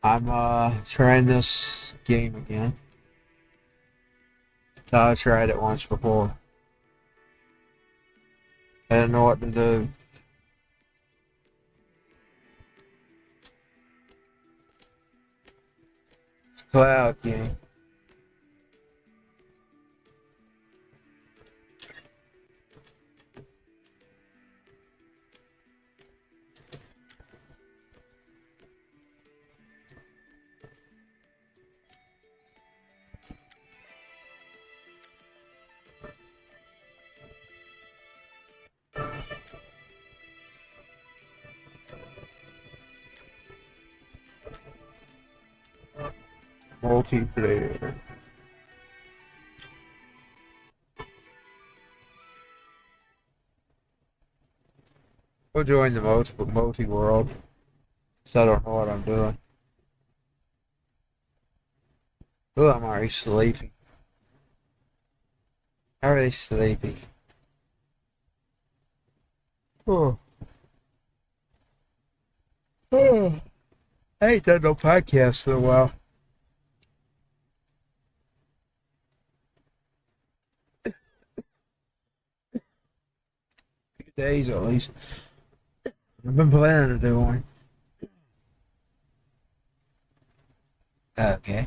I'm trying this game again. I tried it once before. I didn't know what to do. It's a cloud game. Multiplayer. We'll join the multi-world. So I don't know what I'm doing. Oh, I'm already sleepy. Already sleepy. Oh. Oh. I ain't done no podcast in a while. A few days at least. I've been planning to do one. Okay.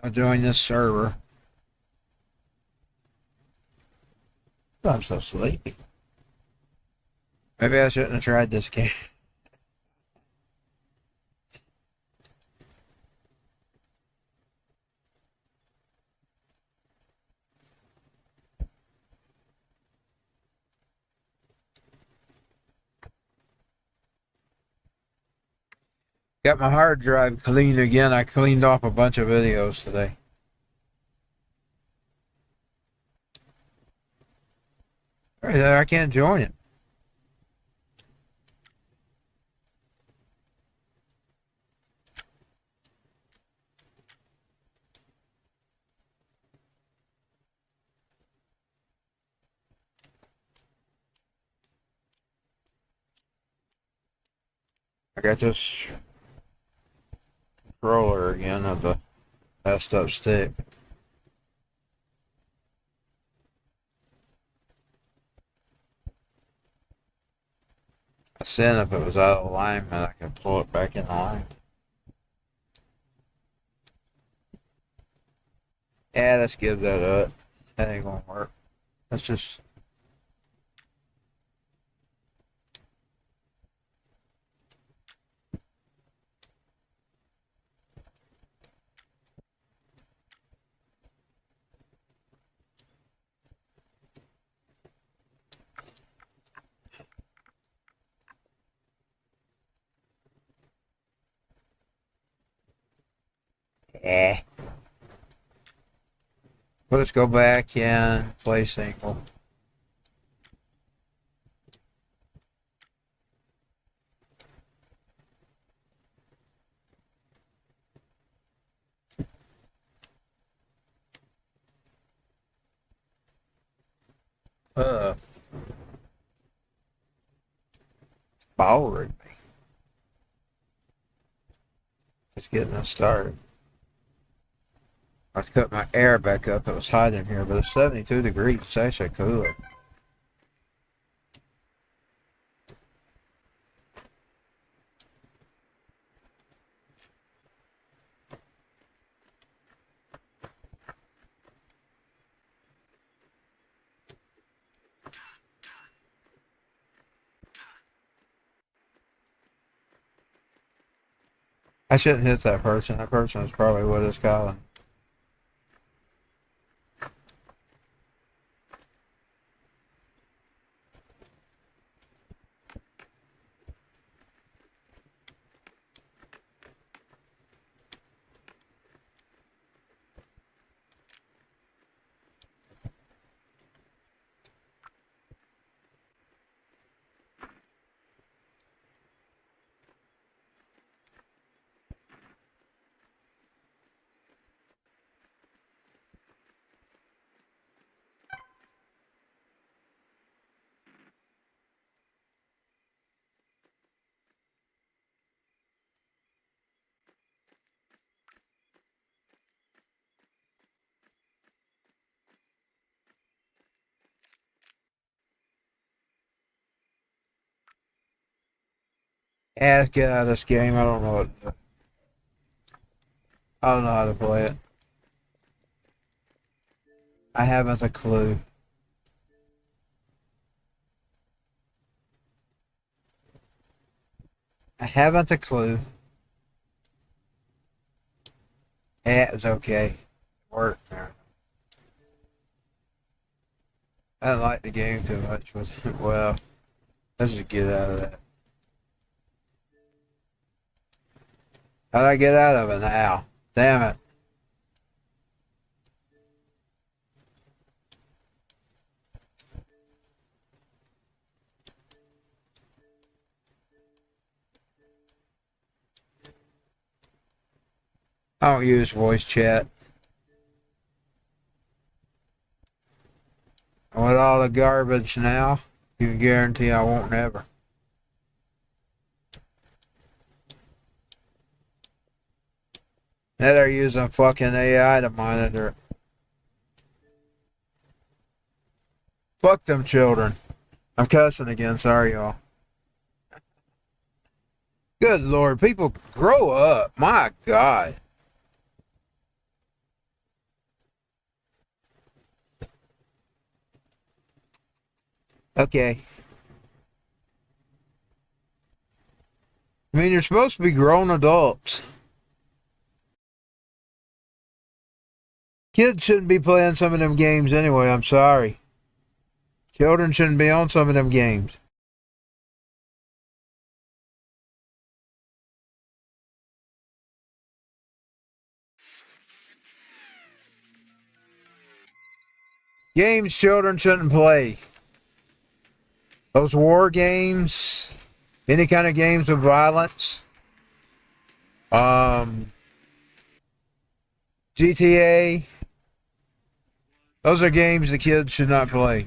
I'll join this server. I'm so sleepy. Maybe I shouldn't have tried this game. Got my hard drive clean again. I cleaned off a bunch of videos today. Right there, I can't join it. I got this controller again of the messed up stick. I said if it was out of alignment, I could pull it back in line. Yeah, let's give that up. That ain't gonna work. Let's just. Eh. Let's go back and play single. It's bothering me. It's getting us started. I have to cut my air back up. It was hot in here, but it's 72 degrees. It's actually cooler. I shouldn't hit that person. That person is probably what it's calling. Yeah, let's get out of this game. I don't know I don't know how to play it. I haven't a clue. I haven't a clue. Yeah, it was okay. It worked. I didn't like the game too much, but well, let's just get out of that. How'd I get out of it now? Damn it. I don't use voice chat. And with all the garbage now, you can guarantee I won't never. Now they're using fucking AI to monitor it. Fuck them children. I'm cussing again, sorry y'all. Good Lord, people grow up. My God. Okay. I mean, you're supposed to be grown adults. Kids shouldn't be playing some of them games anyway, I'm sorry. Children shouldn't be on some of them games. Games children shouldn't play. Those war games, any kind of games with violence. GTA. Those are games the kids should not play.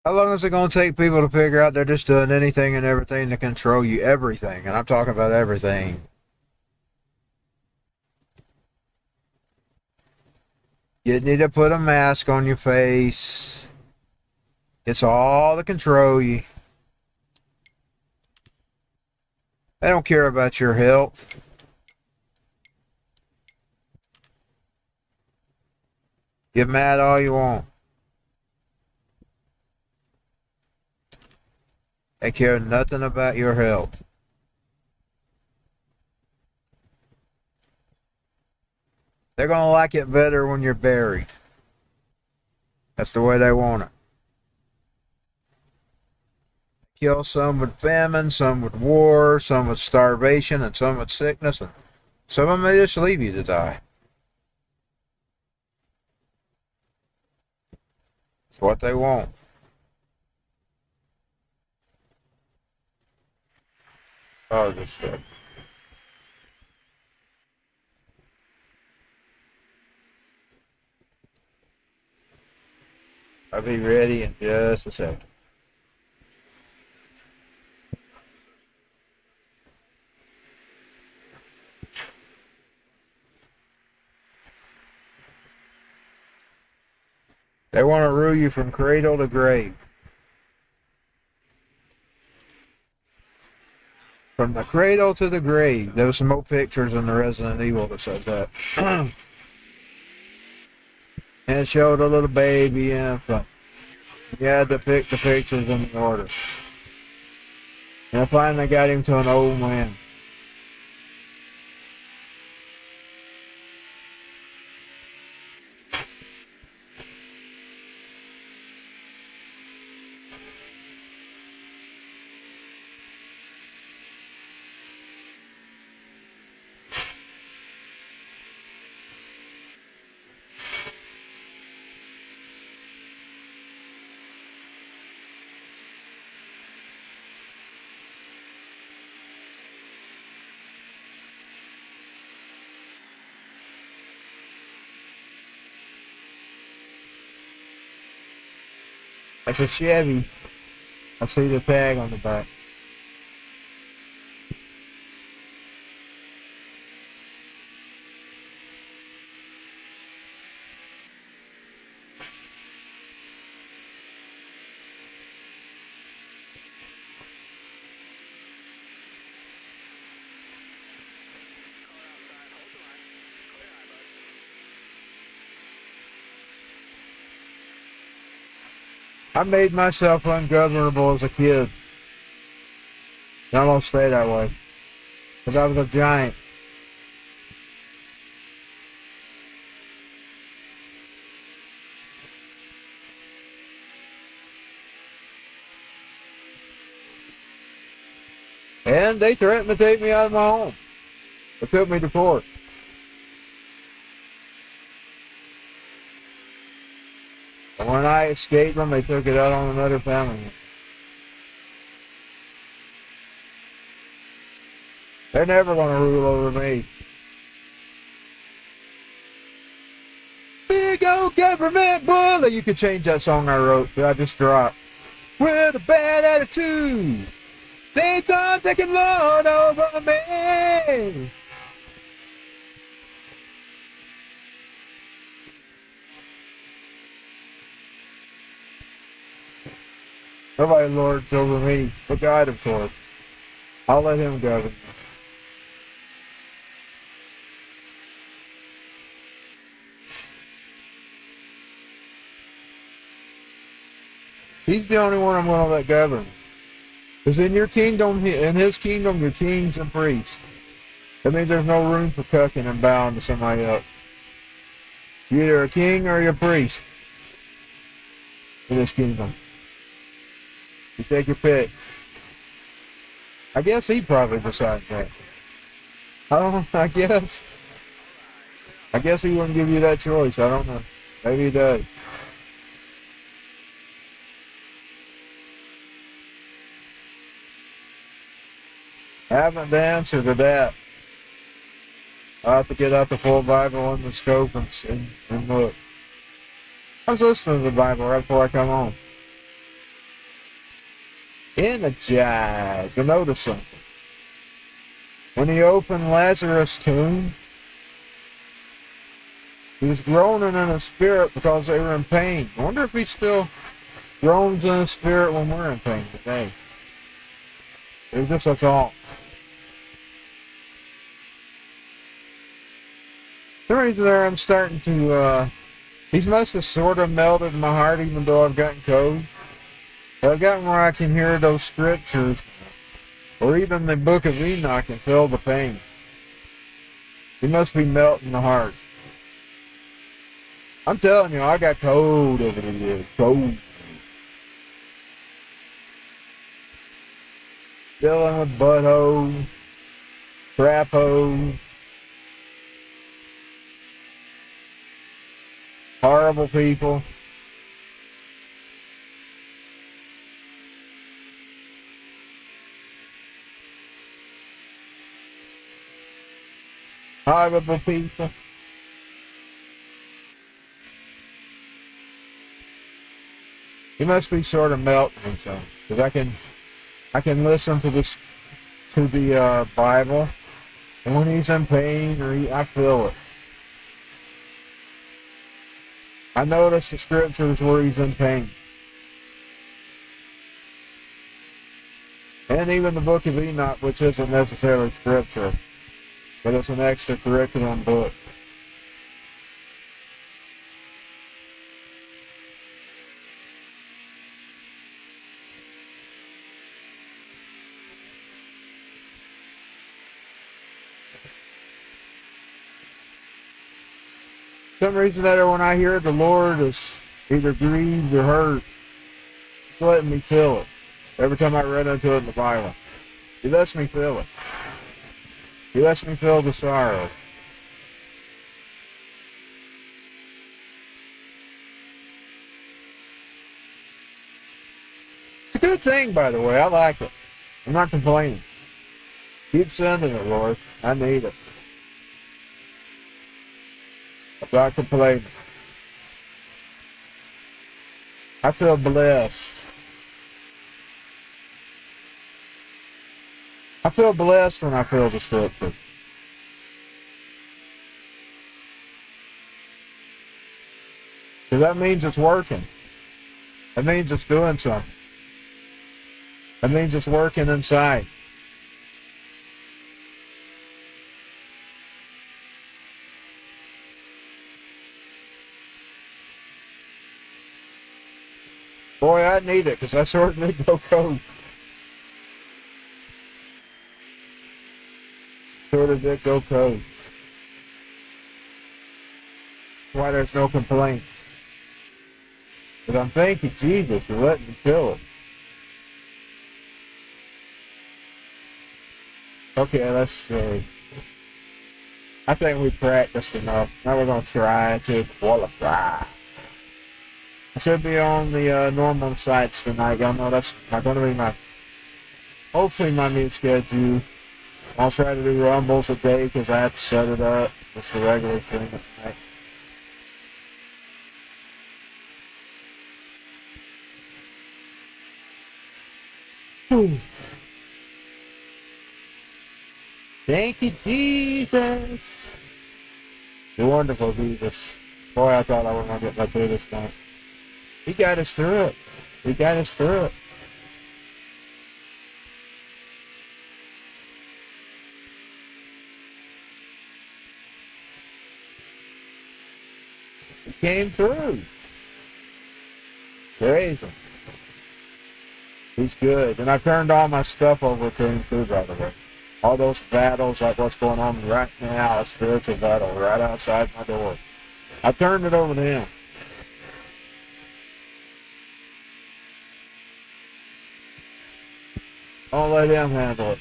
How long is it going to take people to figure out they're just doing anything and everything to control you? Everything. And I'm talking about everything. You need to put a mask on your face. It's all to control you. They don't care about your health. Get mad all you want. They care nothing about your health. They're going to like it better when you're buried. That's the way they want it. Kill some with famine, some with war, some with starvation, and some with sickness, and some of them may just leave you to die. It's what they want. Oh, just shit. I'll be ready in just a second. They want to rule you from cradle to grave. From the cradle to the grave. There was some more pictures in the Resident Evil that said that. And it showed a little baby infant. You had to pick the pictures in order. And I finally got him to an old man. That's a Chevy. I see the tag on the back. I made myself ungovernable as a kid. And I'm gonna stay that way. Because I was a giant. And they threatened to take me out of my home. They took me to court. And when I escaped them, they took it out on another family. They're never going to rule over me. Big old government bully. You could change that song I wrote that I just dropped. With a bad attitude, they thought they could lord over me. Nobody lords over me, but God, of course. I'll let him govern. He's the only one I'm going to let govern. Because in your kingdom, in his kingdom, you're kings and priests. That means there's no room for cucking and bowing to somebody else. You're either a king or you're a priest in this kingdom. You take your pick. I guess he probably decided that. I guess. I guess he wouldn't give you that choice. I don't know. Maybe he does. I haven't the answer to that. I'll have to get out the full Bible and the scope and look. I was listening to the Bible right before I come home. Energize. I noticed something. When he opened Lazarus' tomb, he was groaning in the spirit because they were in pain. I wonder if he still groans in the spirit when we're in pain today. It was just a thought. For some reason there I'm starting to, these must have sort of melted my heart even though I've gotten cold. But I've gotten where I can hear those scriptures, or even the book of Enoch, and feel the pain. It must be melting the heart. I'm telling you, I got cold over the years. Cold. Dealing with buttholes, crap holes, horrible people. Horrible people. He must be sort of melting himself, because I can listen to the Bible, and when he's in pain, I feel it. I notice the scriptures where he's in pain. And even the book of Enoch, which isn't necessarily scripture, but it's an extracurriculum book. For some reason that when I hear the Lord is either grieved or hurt, it's letting me feel it. Every time I run into it in the Bible, he lets me feel it. He lets me feel the sorrow. It's a good thing, by the way. I like it. I'm not complaining. Keep sending it, Lord. I need it. I'm not complaining. I feel blessed. I feel blessed when I feel the scripture. Because that means it's working. That means it's doing something. That means it's working inside. Boy, I need it because I sure did go cold. Sort of did go cold. Why there's no complaints. But I'm thanking Jesus for letting me kill it. Okay, let's see. I think we practiced enough. Now we're going to try to qualify. I should be on the normal sites tonight. Y'all know that's not going to be hopefully my new schedule. I'll try to do Rumbles a day because I have to set it up. It's the regular stream at night. Whew. Thank you, Jesus. You're wonderful, Jesus. Boy, I thought I was going to get my through this night. He got us through it. He got us through it. He came through. Praise him. He's good. And I turned all my stuff over to him too, by the way. All those battles, like what's going on right now, a spiritual battle right outside my door. I turned it over to him. Don't let him handle it.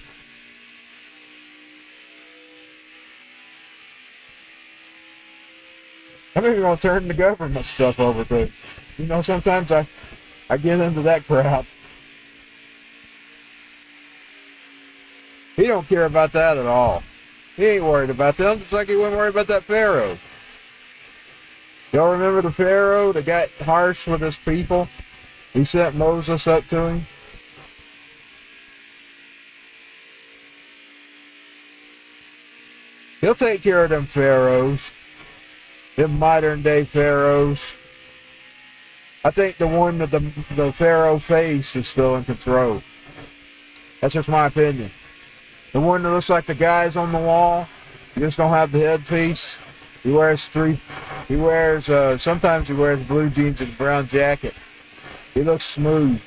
I'm even going to turn the government stuff over to him. You know, sometimes I get into that crowd. He don't care about that at all. He ain't worried about them, just like he wasn't worried about that Pharaoh. Y'all remember the Pharaoh that got harsh with his people? He sent Moses up to him. He'll take care of them pharaohs. Them modern day pharaohs. I think the one that the pharaoh face is still in control. That's just my opinion. The one that looks like the guys on the wall, he just don't have the headpiece. He wears sometimes he wears blue jeans and a brown jacket. He looks smooth.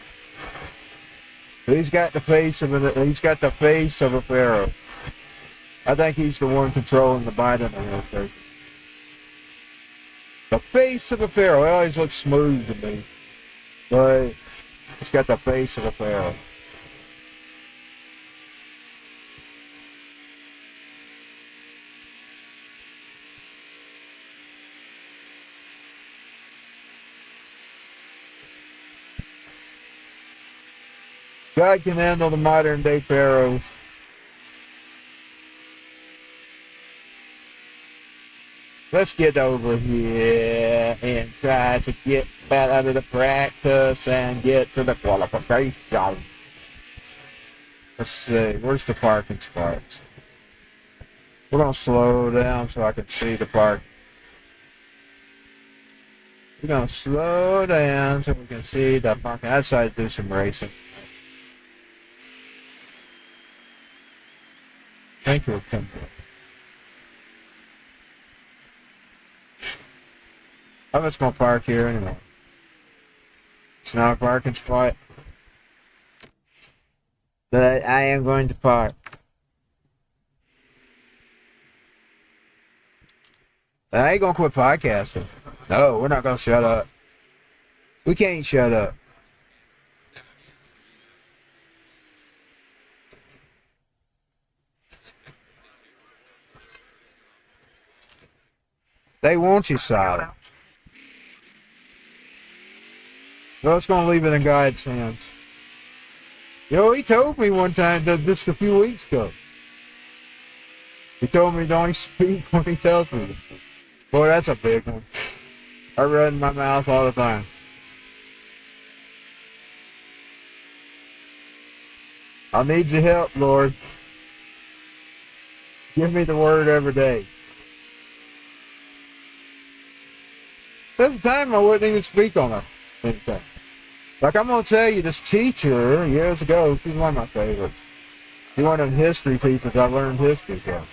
But he's got the face of a pharaoh. I think he's the one controlling the Biden administration. The face of a pharaoh. He always looks smooth to me. But he's got the face of a pharaoh. God can handle the modern day pharaohs. Let's get over here and try to get back out of the practice and get to the qualification. Let's see, where's the parking spots? We're going to slow down so I can see the park. We're going to slow down so we can see the parking. I decided to do some racing. Thank you for coming. I'm just going to park here anyway. It's not a parking spot. But I am going to park. I ain't going to quit podcasting. No, we're not going to shut up. We can't shut up. They want you silent. Well, it's going to leave it in God's hands. You know, he told me one time, just a few weeks ago. He told me don't speak when he tells me to speak. Boy, that's a big one. I run my mouth all the time. I need your help, Lord. Give me the word every day. There's a time I wouldn't even speak on anything. Like, I'm going to tell you, this teacher, years ago, she's one of my favorites. She's one of them history teachers I learned history from.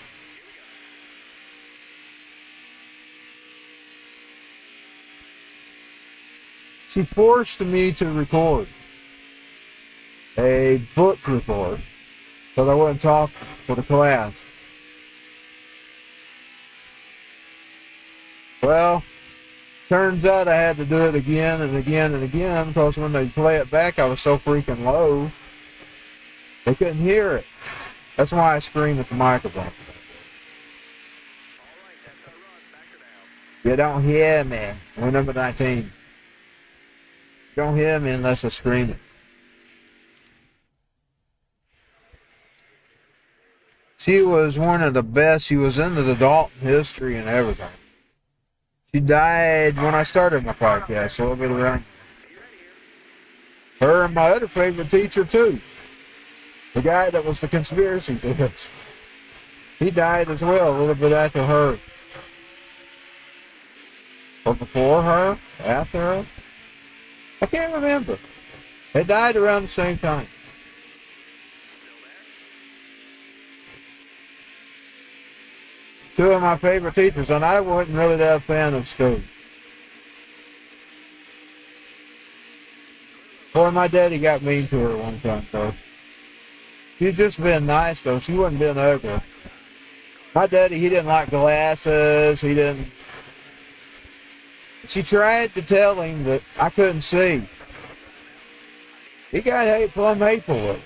She forced me to record a book report so I wouldn't talk for the class. Well, turns out I had to do it again and again and again because when they play it back, I was so freaking low, they couldn't hear it. That's why I scream at the microphone. You don't hear me. We're number 19. You don't hear me unless I scream it. She was one of the best. She was into the Dalton history and everything. She died when I started my podcast, so a little bit around. Her and my other favorite teacher, too. The guy that was the conspiracy theorist. He died as well, a little bit after her. Or before her? After her? I can't remember. They died around the same time. Two of my favorite teachers, and I wasn't really that fan of school. Boy, my daddy got mean to her one time, though. She's just been nice, though. She wasn't being ugly. My daddy, he didn't like glasses. He didn't. She tried to tell him that I couldn't see. He got plumb hateful with it.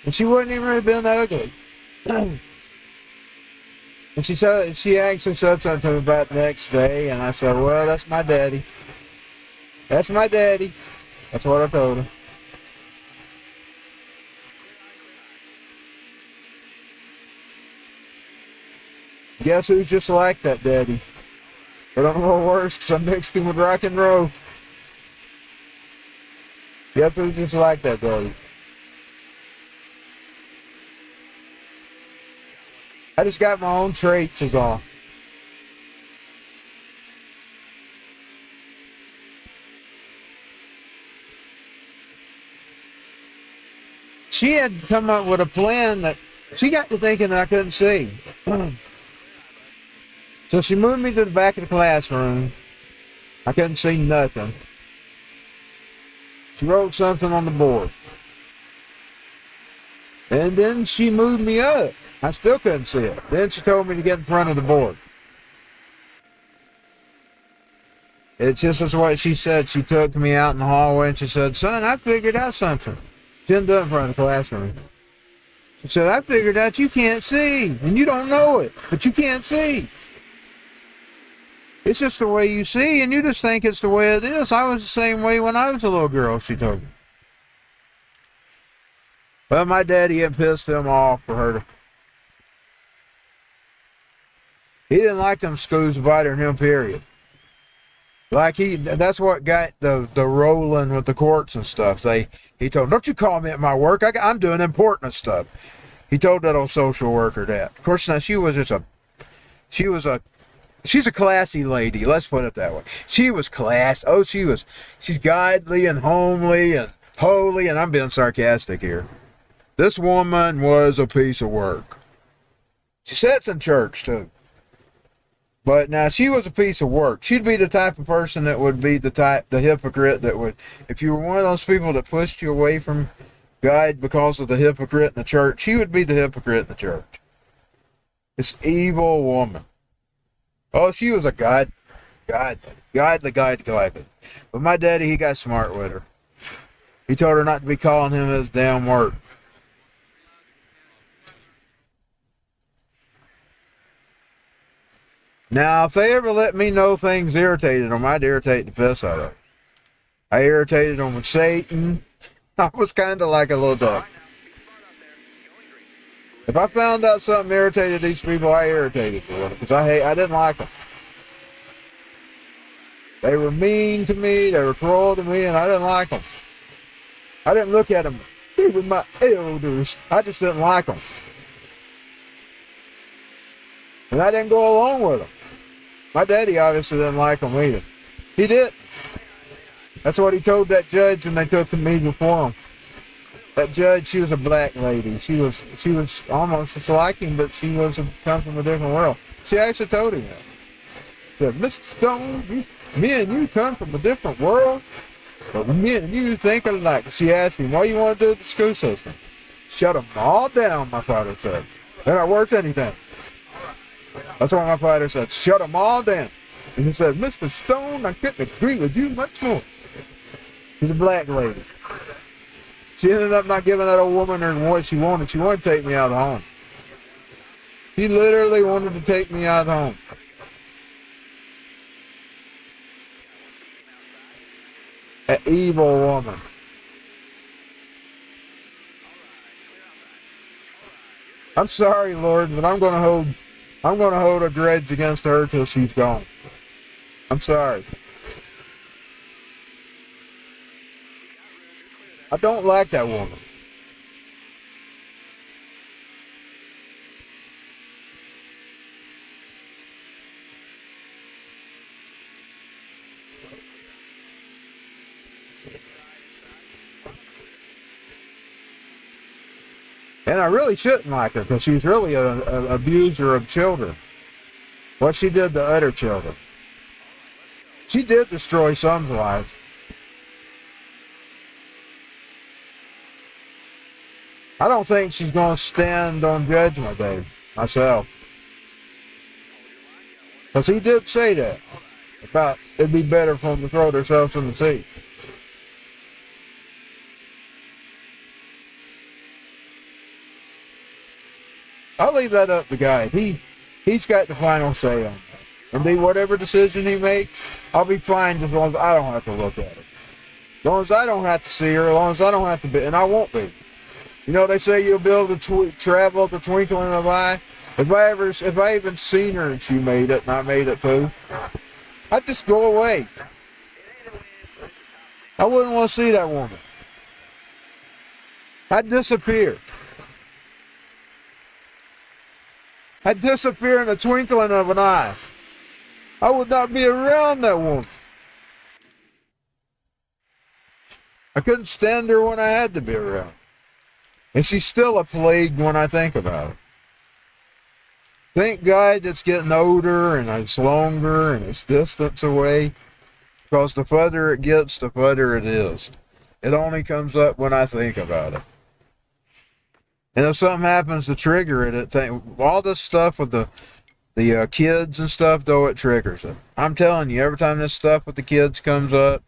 And she wasn't even really being ugly. And she actually said something to me about the next day, and I said, well, that's my daddy. That's my daddy. That's what I told her. Guess who's just like that daddy? But I'm a little worse because I mixed him with rock and roll. Guess who's just like that daddy? I just got my own traits is all. She had come up with a plan that she got to thinking that I couldn't see. So she moved me to the back of the classroom. I couldn't see nothing. She wrote something on the board. And then she moved me up. I still couldn't see it. Then she told me to get in front of the board. It's just as what she said. She took me out in the hallway and she said, son, I figured out something. She didn't do it in front of the classroom. She said, I figured out you can't see. And you don't know it, but you can't see. It's just the way you see, and you just think it's the way it is. I was the same way when I was a little girl, she told me. Well, my daddy had pissed him off for her to... He didn't like them schools bothering him, period. Like that's what got the rolling with the courts and stuff. He told, don't you call me at my work. I'm doing important stuff. He told that old social worker that. Of course, now she's a classy lady. Let's put it that way. She was class. Oh, she's godly and homely and holy. And I'm being sarcastic here. This woman was a piece of work. She sits in church too. But now she was a piece of work. She'd be the type of person that would be the hypocrite that would, if you were one of those people that pushed you away from God because of the hypocrite in the church, she would be the hypocrite in the church. This evil woman. Oh, she was a godly. But my daddy, he got smart with her. He told her not to be calling him his damn work. Now, if they ever let me know things irritated them, I'd irritate the piss out of them. I irritated them with Satan. I was kind of like a little dog. If I found out something irritated these people, I irritated them because I didn't like them. They were mean to me, they were cruel to me, and I didn't like them. I didn't look at them. They were my elders. I just didn't like them. And I didn't go along with them. My daddy obviously didn't like them either. He did. That's what he told that judge when they took me before him. That judge, she was a black lady. She was almost just like him, but she was come from a different world. She actually told him that. She said, Mr. Stone, me and you come from a different world, but me and you think alike. She asked him, what do you want to do with the school system? Shut them all down, my father said. They're not worth anything. That's what my father said. Shut them all down. And he said, Mr. Stone, I couldn't agree with you much more. She's a black lady. She ended up not giving that old woman her what she wanted. She wanted to take me out of the home. She literally wanted to take me out of the home. An evil woman. I'm sorry, Lord, but I'm gonna hold a grudge against her till she's gone. I'm sorry. I don't like that woman. And I really shouldn't like her because she's really an abuser of children. What she did to other children. She did destroy some lives. I don't think she's going to stand on Judgment Day myself. Because he did say that. About it'd be better for them to throw themselves in the sea. I'll leave that up to God. He's got the final say on that. And be whatever decision he makes, I'll be fine as long as I don't have to look at it. As long as I don't have to see her, as long as I don't have to be, and I won't be. You know, they say you'll be able to travel at the twinkling of an eye. If I even seen her and she made it, and I made it too, I'd just go away. I wouldn't want to see that woman. I'd disappear. I'd disappear in the twinkling of an eye. I would not be around that woman. I couldn't stand her when I had to be around. And she's still a plague when I think about it. Thank God it's getting older and it's longer and it's distance away. Because the further it gets, the further it is. It only comes up when I think about it. And if something happens to trigger it, all this stuff with the kids and stuff, though, it triggers it. I'm telling you, every time this stuff with the kids comes up,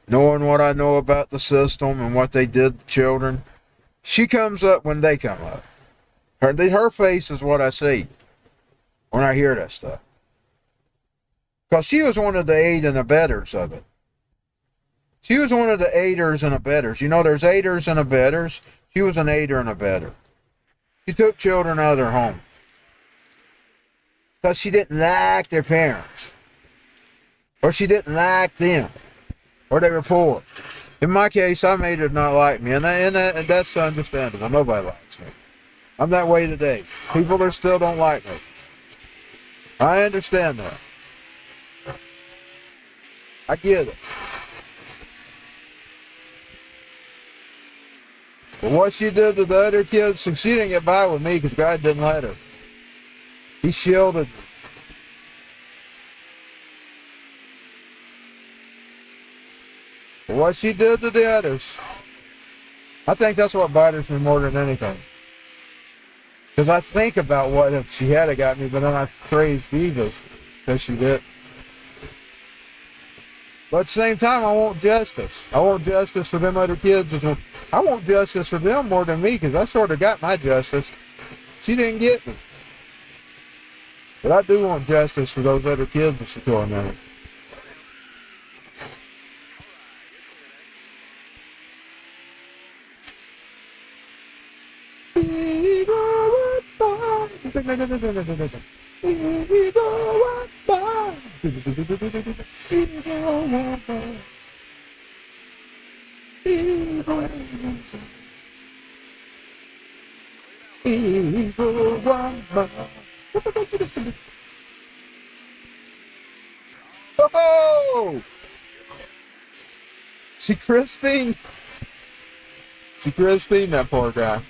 knowing what I know about the system and what they did to children, she comes up when they come up. Her face is what I see when I hear that stuff. Because she was one of the aid and abettors of it. She was one of the aiders and abettors. You know, there's aiders and abettors. She was an aider and abettor. She took children out of their homes. Because she didn't like their parents. Or she didn't like them. Or they were poor. In my case, I made her not like me. And that's understandable. Nobody likes me. I'm that way today. People that still don't like me. I understand that. I get it. But what she did to the other kids, she didn't get by with me because God didn't let her. He shielded me. But what she did to the others, I think that's what bothers me more than anything. Because I think about what if she had got me, but then I praise Jesus because she did. But at the same time, I want justice. I want justice for them other kids as well. I want justice for them more than me because I sort of got my justice. She didn't get me. But I do want justice for those other kids that she tormented. Evil one by. Evil one by. Evil one by. Oh! See Christine? See Christine, that poor guy.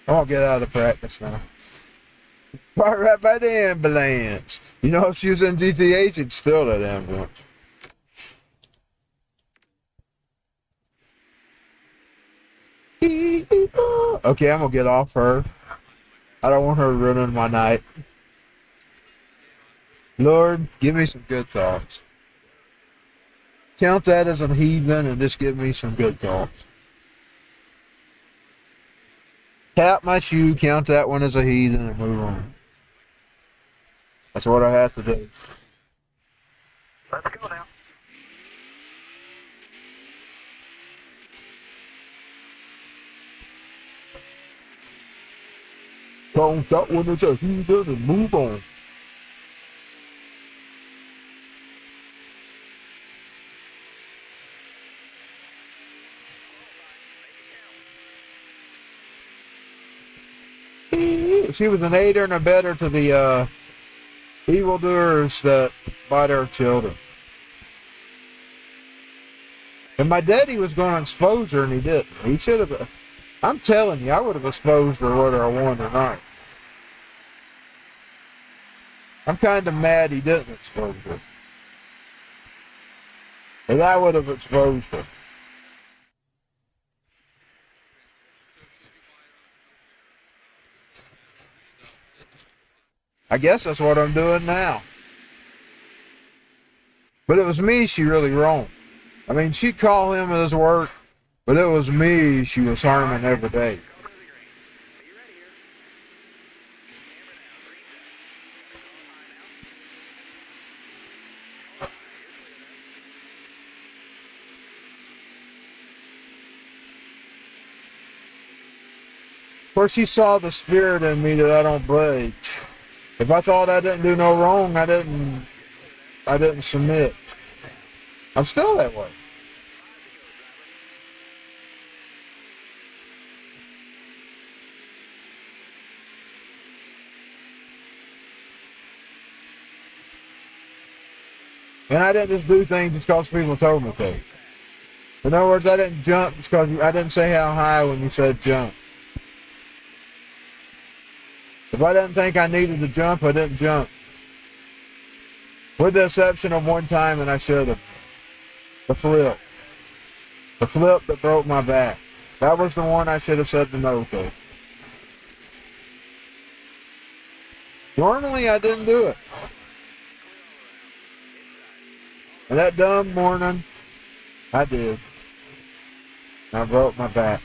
I won't get out of practice now. Right by the ambulance. You know, if she was in GTA, she'd steal that ambulance. Okay, I'm gonna get off her. I don't want her ruining my night. Lord, give me some good thoughts. Count that as a heathen and just give me some good thoughts. Tap my shoe, count that one as a heathen, and move on. That's what I have to do. Let's go now. Count that one as a heathen and move on. She was an aider and abettor to the evildoers that bite our children. And my daddy was going to expose her, and he didn't. He should have. I'm telling you, I would have exposed her whether I won or not. I'm kind of mad he didn't expose her. But I would have exposed her. I guess that's what I'm doing now. But it was me she really wronged. I mean, she'd call him at his work, but it was me she was harming every day. Of course, she saw the spirit in me that I don't budge. If I thought I didn't do no wrong, I didn't submit. I'm still that way. And I didn't just do things just because people told me to. In other words, I didn't jump just because I didn't say how high when you said jump. If I didn't think I needed to jump, I didn't jump. With the exception of one time, and I should have. The flip. The flip that broke my back. That was the one I should have said the no to. Normally, I didn't do it. And that dumb morning, I did. I broke my back.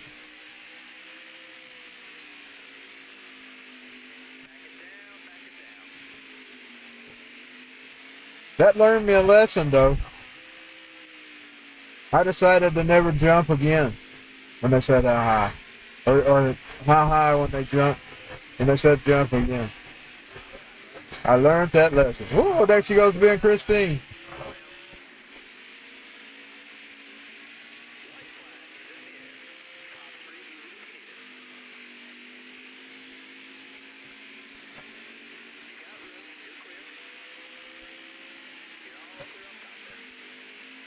That learned me a lesson, though. I decided to never jump again when they said how high. Or how high when they jumped, and they said jump again. I learned that lesson. Whoa, there she goes being Christine.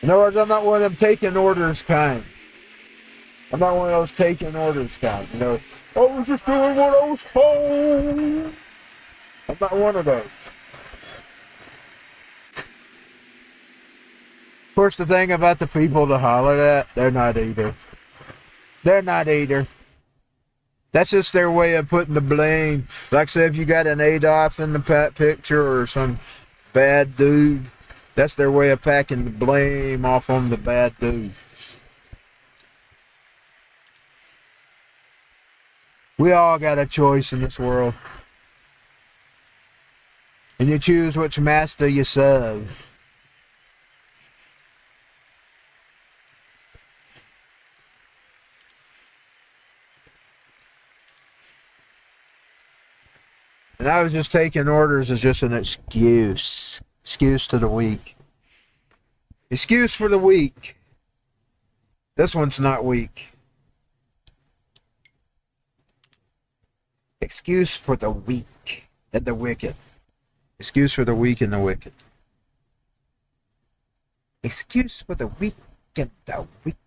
In other words, I'm not one of them taking orders kind. I'm not one of those taking orders kind. You know, I was just doing what I was told. I'm not one of those. Of course, the thing about the people to holler at, they're not either. They're not either. That's just their way of putting the blame. Like, say, if you got an Adolf in the picture or some bad dude, that's their way of packing the blame off on the bad dude. We all got a choice in this world. And you choose which master you serve. And I was just taking orders as just an excuse. Excuse to the weak. Excuse for the weak. This one's not weak. Excuse for the weak and the wicked. Excuse for the weak and the wicked. Excuse for the weak and the wicked.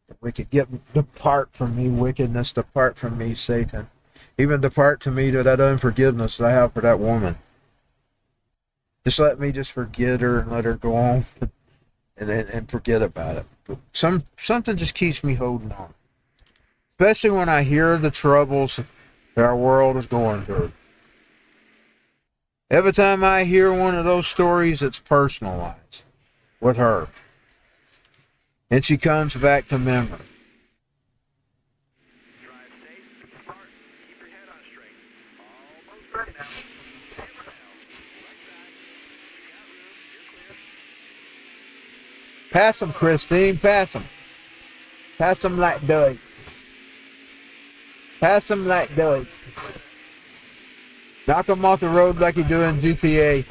The wicked, depart from me, wickedness, depart from me, Satan. Even depart to me to that unforgiveness that I have for that woman. Just let me just forget her and let her go on and forget about it. But something just keeps me holding on. Especially when I hear the troubles that our world is going through. Every time I hear one of those stories, it's personalized with her. And she comes back to memory. Drive safe, smart, keep your head on straight. Almost ready now. Hammer down. Right side. You got room. You're clear. Pass him, Christine. Pass him. Pass him like Doug. Pass him like Doug. Knock him off the road like you do in GTA.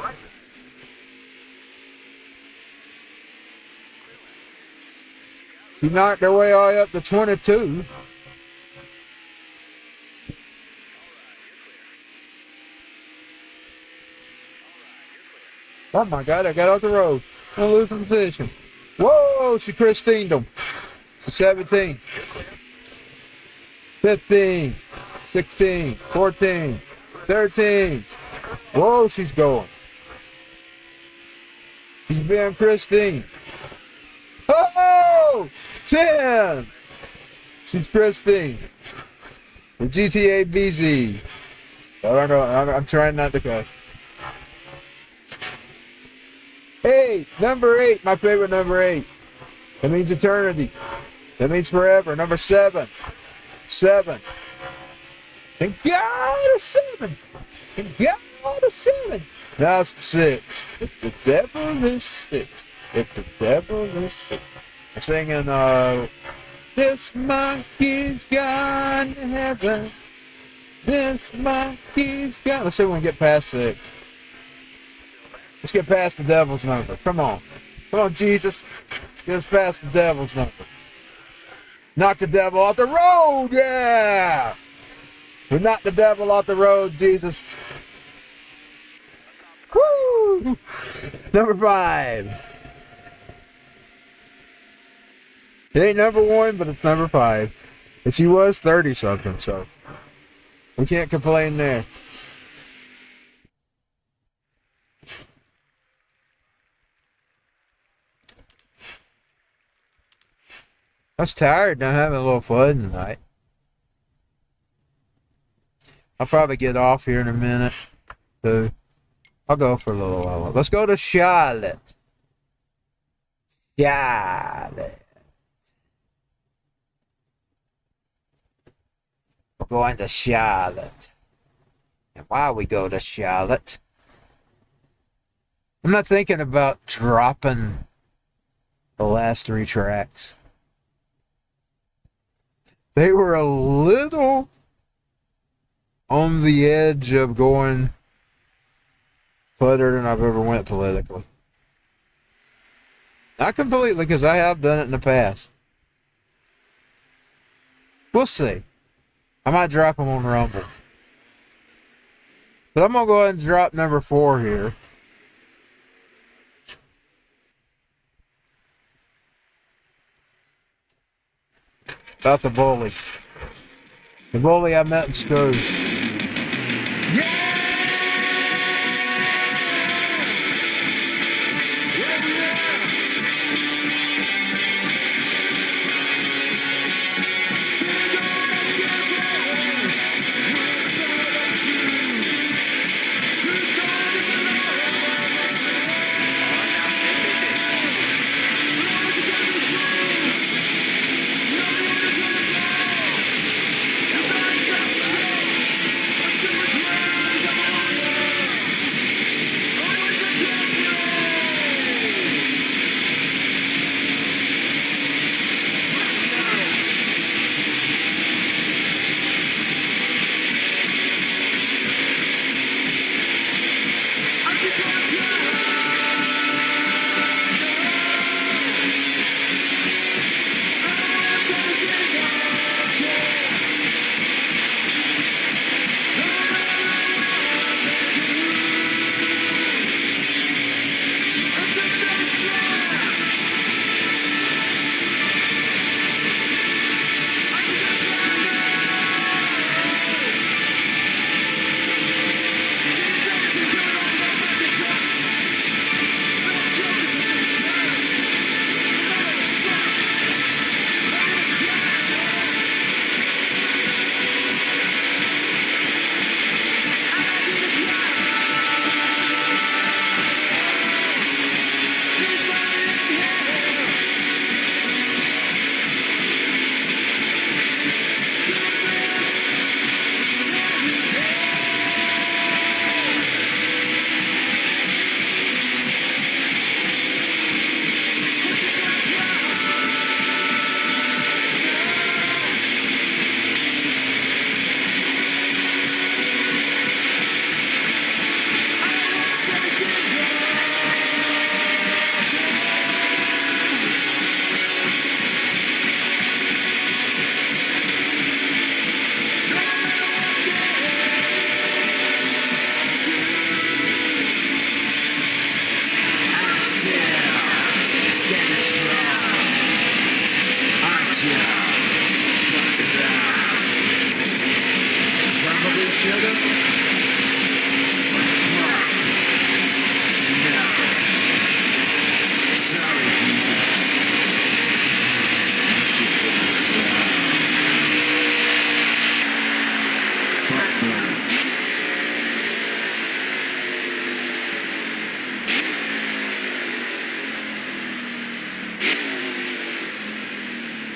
He knocked their way all the way up to 22. Oh my God, I got off the road. I'm losing position. Whoa, she Christined them. So 17, 15, 16, 14, 13. Whoa, she's going. She's being Christine. Oh, 10. She's Christine. The GTA BZ. I don't know. I'm trying not to cuss. 8. Number 8. My favorite number 8. That means eternity. That means forever. Number 7. 7. Thank God a 7. Thank God a 7. Now it's the 6. If the devil is 6. If the devil is 6. I'm singing, this monkey's gone to heaven. This monkey's gone. Let's see if we can get past 6. Let's get past the devil's number. Come on. Come on, Jesus. Get us past the devil's number. Knock the devil off the road. Yeah. We knocked the devil off the road, Jesus. Woo. Number 5. It ain't number 1, but it's number 5. And she was 30 something, so we can't complain there. I was tired, now having a little fun tonight. I'll probably get off here in a minute. So I'll go for a little while. Let's go to Charlotte. Charlotte. We're going to Charlotte. And while we go to Charlotte, I'm not thinking about dropping the last 3 tracks. They were a little on the edge of going further than I've ever went politically. Not completely, because I have done it in the past. We'll see. I might drop them on Rumble. But I'm going to go ahead and drop number 4 here. About the bully. The bully I met in school. Yeah!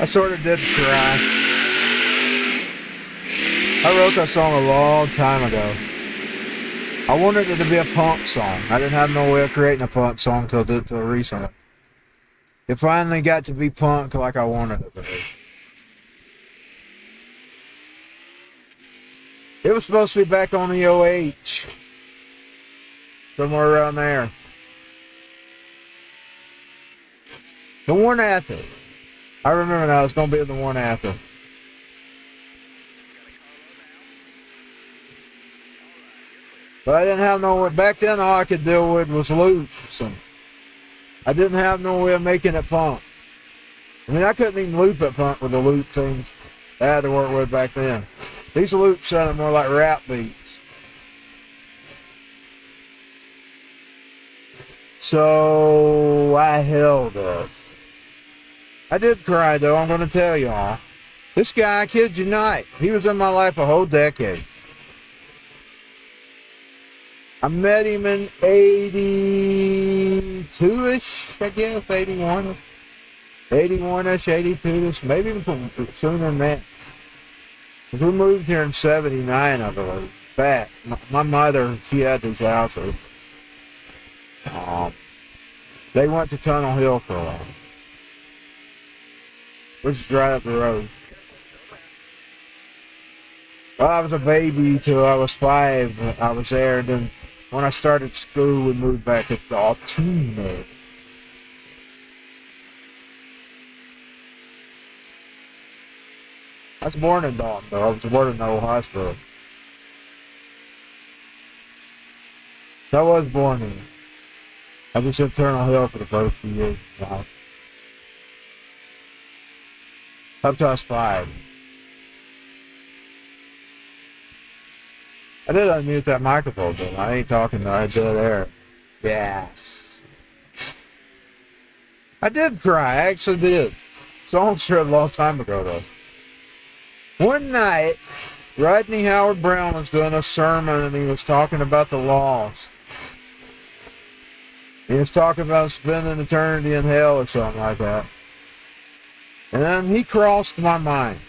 I sort of did cry. I wrote that song a long time ago. I wanted it to be a punk song. I didn't have no way of creating a punk song till recently. It finally got to be punk like I wanted it to be. It was supposed to be back on the OH. Somewhere around there. The one after. I remember now, it's going to be the one after. But I didn't have no way. Back then, all I could deal with was loops. And I didn't have no way of making it punk. I mean, I couldn't even loop it punk with the loop things I had to work with back then. These loops sounded more like rap beats. So I held it. I did cry though, I'm going to tell y'all. This guy, I kid you not, he was in my life a whole decade. I met him in 82-ish, I guess, 81-ish. 81-ish, 82-ish, maybe even sooner than that. We moved here in 79, I believe. Back. My mother, she had these houses. They went to Tunnel Hill for a while. Which is right up the road. Well, I was a baby till I was 5. I was there, and then when I started school, we moved back to Altoona. I was born in Dalton, though. I was born in the old hospital. So I was born in. I was in Tunnel Hill for the first few years. Up to I was 5. I did unmute that microphone, though. I ain't talking to I did air. Yes. I did cry. I actually did. Song's sure a long time ago, though. One night, Rodney Howard Brown was doing a sermon and he was talking about the lost. He was talking about spending eternity in hell or something like that. And then he crossed my mind.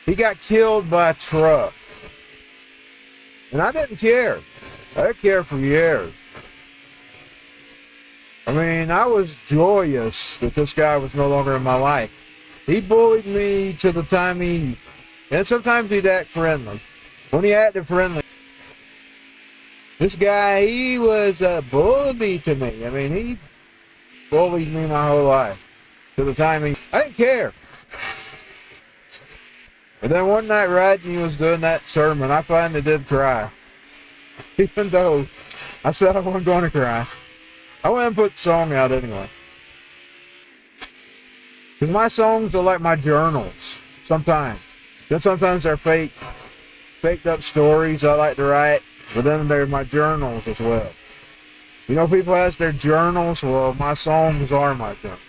He got killed by a truck. And I didn't care. I didn't care for years. I mean, I was joyous that this guy was no longer in my life. He bullied me to the time and sometimes he'd act friendly. When he acted friendly, this guy, he was a bully to me. I mean, he bullied me my whole life. To the time I didn't care. And then one night Rodney was doing that sermon, I finally did cry. Even though I said I wasn't going to cry. I went and put the song out anyway. Because my songs are like my journals, sometimes. Then sometimes they're faked up stories I like to write, but then they're my journals as well. You know, people ask their journals, well, my songs are my journals.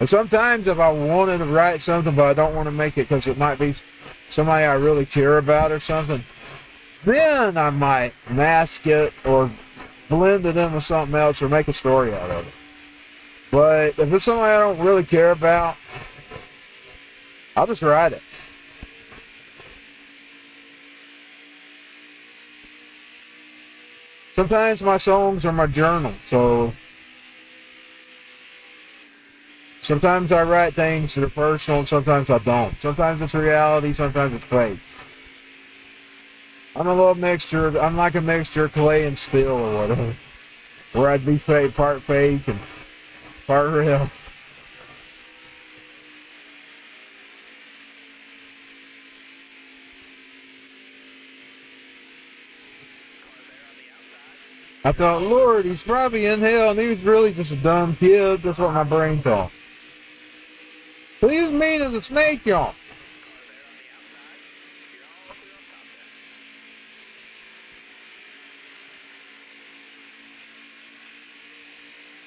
And sometimes if I wanted to write something, but I don't want to make it because it might be somebody I really care about or something, then I might mask it or blend it in with something else or make a story out of it. But if it's something I don't really care about, I'll just write it. Sometimes my songs are my journal, so sometimes I write things that are personal and sometimes I don't. Sometimes it's reality, sometimes it's fake. I'm a little mixture, I'm like a mixture of clay and steel or whatever. Where I'd be part fake and part real. I thought, Lord, he's probably in hell and he was really just a dumb kid. That's what my brain thought. But he was mean as a snake, y'all.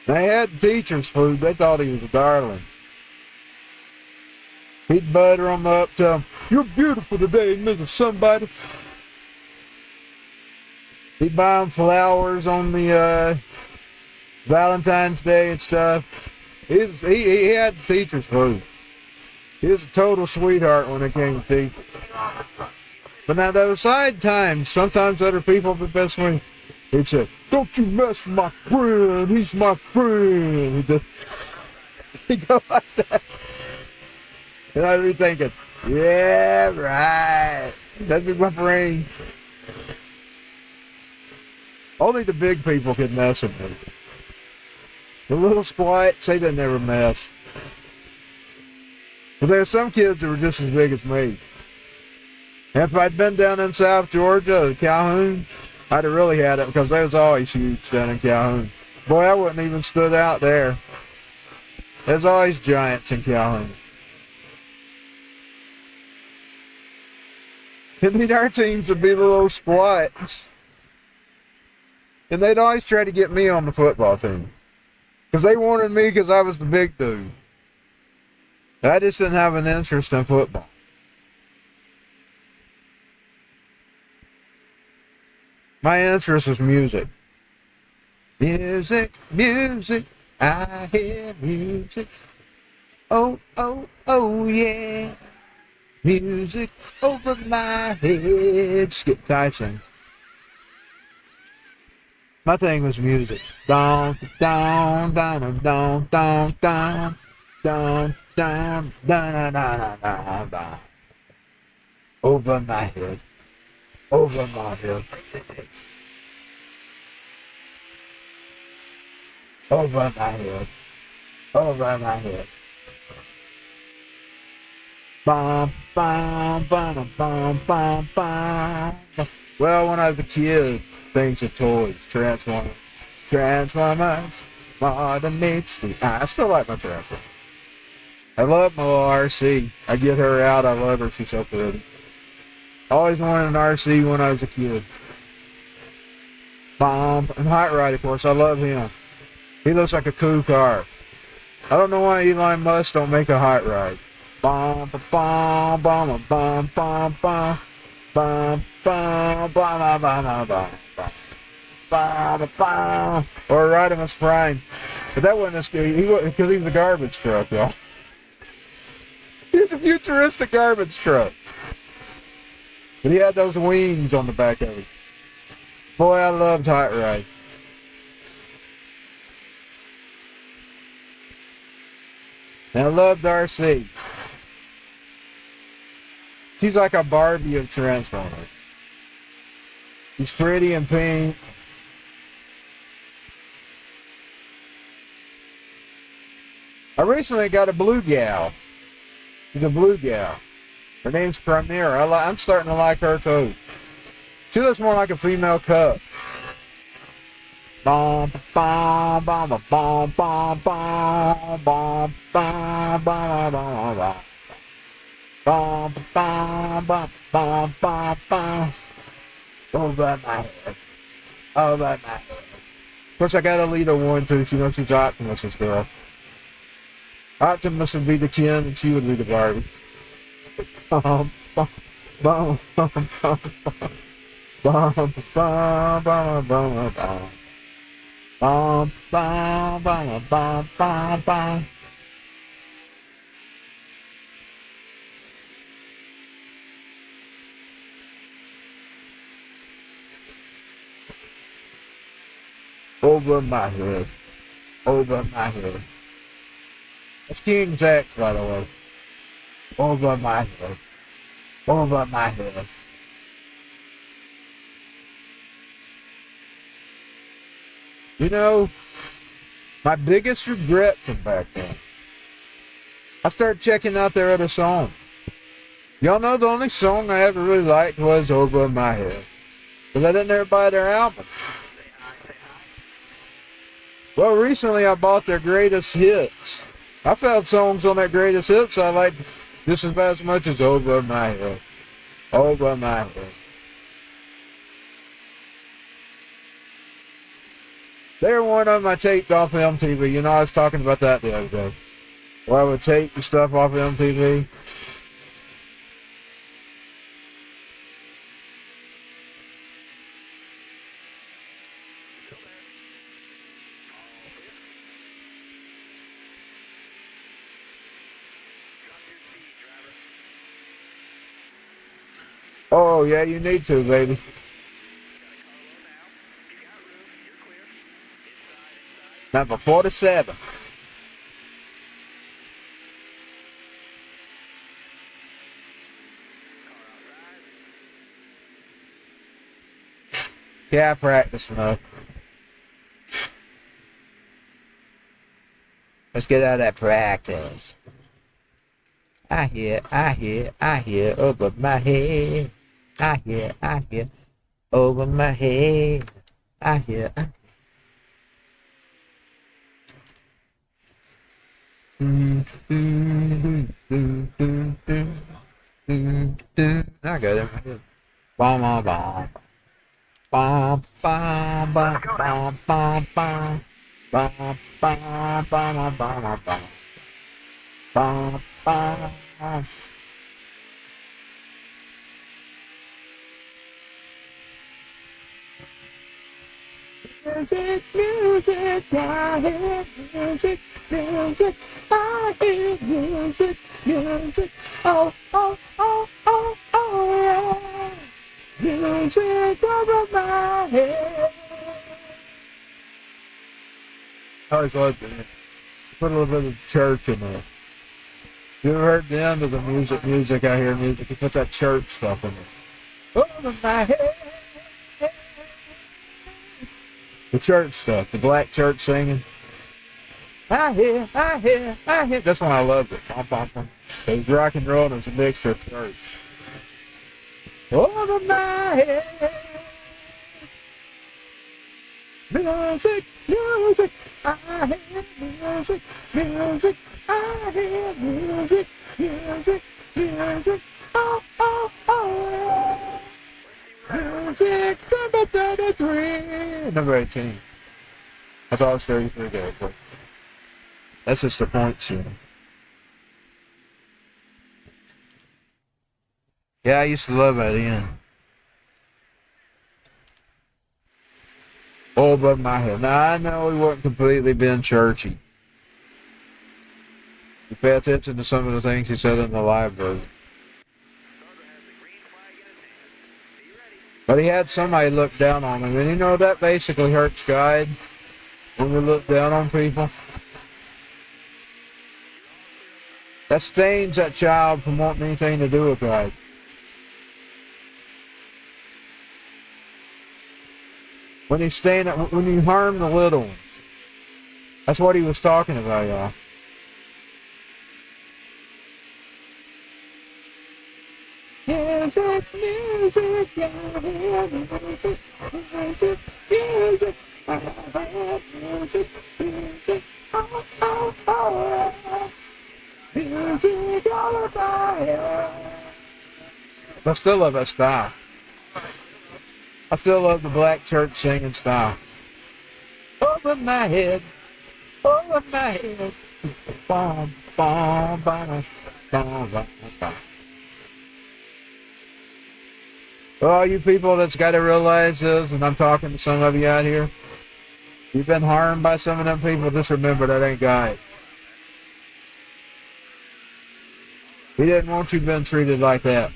They had teachers food. They thought he was a darling. He'd butter them up, tell them, you're beautiful today, Mrs. Somebody. He'd buy them flowers on the Valentine's Day and stuff. He had teachers too. He was a total sweetheart when it came to teaching. But now those side times, sometimes other people be best friends. He'd say, "Don't you mess with my friend, he's my friend." He'd go like that. And I'd be thinking, yeah, right. That'd be my brain. Only the big people could mess with me. The little squats, they didn't ever mess. But there's some kids that were just as big as me. And if I'd been down in South Georgia, Calhoun, I'd have really had it because they was always huge down in Calhoun. Boy, I wouldn't even stood out there. There's always giants in Calhoun. And then our teams would be the little squats. And they'd always try to get me on the football team. Because they wanted me because I was the big dude. I just didn't have an interest in football. My interest was music. Music, music, I hear music. Oh, oh, oh, yeah. Music over my head. Skip Tyson. My thing was music. Down, down, down, down, down, down, down, down, down, down, down, down. Over my head. Over my head. Over my head. Over my head. Bum, bum, bum, bum, bum, bum. Well, when I was a kid, things were toys, Transformers, modern meets the eye. I still like my Transformers. I love my little RC. I get her out, I love her, she's so pretty. I always wanted an RC when I was a kid. And Hot Rod, of course, I love him. He looks like a cool car. I don't know why Elon Musk don't make a Hot Rod. Bum, bum, bum, bum, bum, bum, bum, bum, bum, bum, bum, bum, bum, bum, or Rodimus Prime. But that wasn't as good because he was a garbage truck, y'all. He's a futuristic garbage truck. But he had those wings on the back of it. Boy, I loved Hot Rod. And I loved RC. She's like a Barbie of Transformers. She's pretty and pink. I recently got a blue gal. She's a blue gal. Her name's Premier. I'm starting to like her too. She looks more like a female cub. Bom, bom, bom, bom, bom, bom, bom, bom, bom, bom, bom, bom, bom, bom, bom, bom, bom. Over my head. Over my head. Of course, I got a leader one too. She knows she's Optimus's girl. Optimus would be the Ken, and she would be the Barbie. Bom, bom, bom, bom, bom, bom, bom, bom, bom, bom, bom. Bum, bum, bum, bum, bum, bum. Over my head. Over my head. That's King Jack's, by the way. Over my head. Over my head. You know, my biggest regret from back then, I started checking out their other songs. Y'all know the only song I ever really liked was Over My Head. Because I didn't ever buy their album. Well, recently I bought their greatest hits. I found songs on that greatest hits I liked just about as much as Over My Head. Over My Head. They were one of them I taped off MTV. You know, I was talking about that the other day. Where I would tape the stuff off MTV. Oh, yeah, you need to, baby. Number 47. Yeah, I practice enough. Let's get out of that practice. I hear over my head. I hear over my head. I hear. I got it. Bom, bom, bom. Bom, bom, bom, bom, bom, bom. Bom, bom, bom, bom, bom, bom. Bom, bom. Music, music, I hear music, music, I hear music, music, oh, oh, oh, oh, oh, yes, music over my head. I always loved it. Put a little bit of church in there. You ever heard the end of the music, I hear music, you put that church stuff in there. Over my head. The church stuff, the black church singing. I hear. That's when I loved it. It was rock and roll and it was a mixture of church. Over my head. Music, music, I hear music, music, I hear music, music, music, oh, oh, oh. Music, number 33. Number 18. I thought it was 33 there, but that's just the point sheet. Yeah, I used to love that end. Oh, above my head. Now, I know he wasn't completely being churchy. You pay attention to some of the things he said in the live version. But he had somebody look down on him, and you know that basically hurts God when we look down on people. That stains that child from wanting anything to do with God. When you harm the little ones. That's what he was talking about, y'all. Music, music, yeah, music, music, music, I hear music, music, oh, oh, oh, music all of my head. I still love that style. I still love the black church singing style. Over my head, over my head, bom, bom, bom, bom, bom, bom. All you people that's got to realize this, and I'm talking to some of you out here, you've been harmed by some of them people, just remember that ain't God. He didn't want you being treated like that.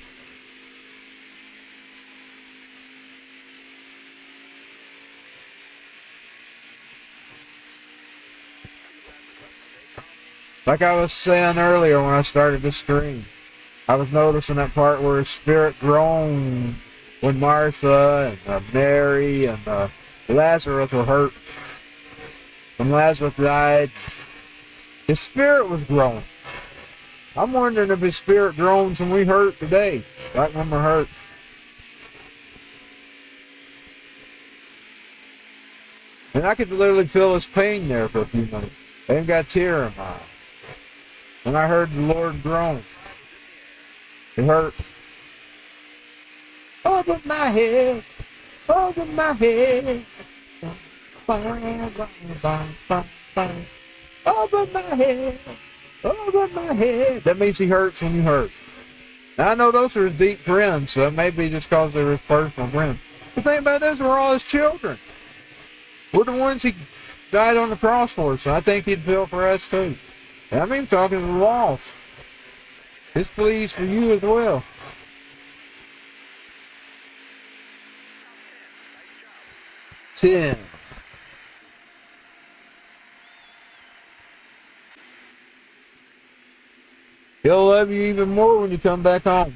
Like I was saying earlier when I started this stream, I was noticing that part where his spirit groaned when Martha and Mary and Lazarus were hurt. When Lazarus died, his spirit was groaning. I'm wondering if his spirit groans when we hurt today, like when we're hurt. And I could literally feel his pain there for a few minutes. I even got a tear in my eye. And I heard the Lord groan. It hurt. Over my head, over my head. Over my head, over my head. That means he hurts when you hurt. Now I know those are his deep friends, so it may be just because they're his personal friends. The thing about this, we're all his children. We're the ones he died on the cross for, so I think he'd feel for us too. And I mean talking to the lost. His pleas for you as well. 10. He'll love you even more when you come back home.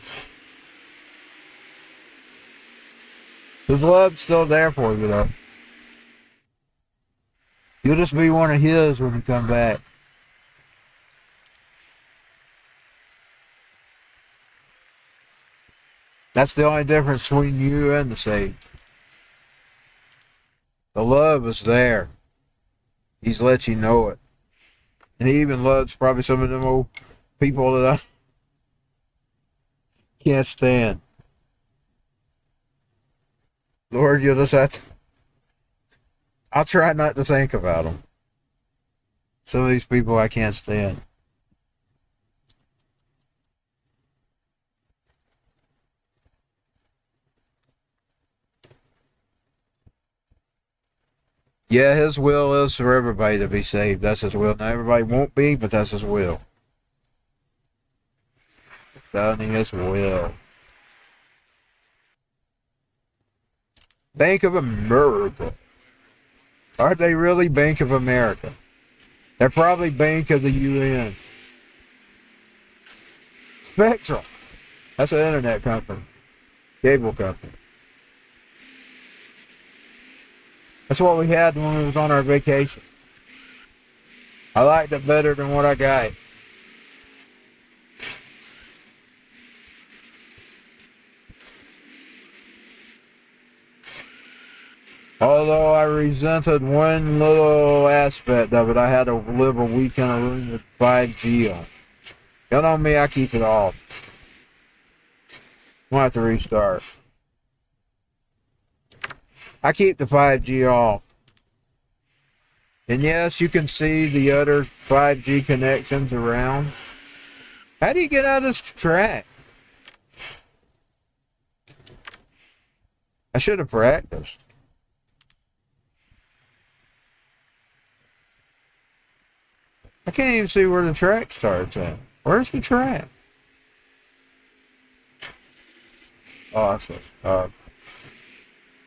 His love's still there for you, though. You'll just be one of his when you come back. That's the only difference between you and the saved. The love is there. He's let you know it. And he even loves probably some of them old people that I can't stand. Lord, you'll just have to... I'll try not to think about them. Some of these people I can't stand. Yeah, his will is for everybody to be saved. That's his will. Now, everybody won't be, but that's his will. That's his will. Bank of America. Aren't they really Bank of America? They're probably Bank of the UN. Spectrum. That's an internet company. Cable company. That's what we had when we was on our vacation. I liked it better than what I got. Although I resented one little aspect of it, I had to live a week in a room with 5G on. You know me, I keep it off. I'm gonna have to restart. I keep the 5G off. And yes, you can see the other 5G connections around. How do you get out of this track? I should have practiced. I can't even see where the track starts at. Where's the track? Oh, I see.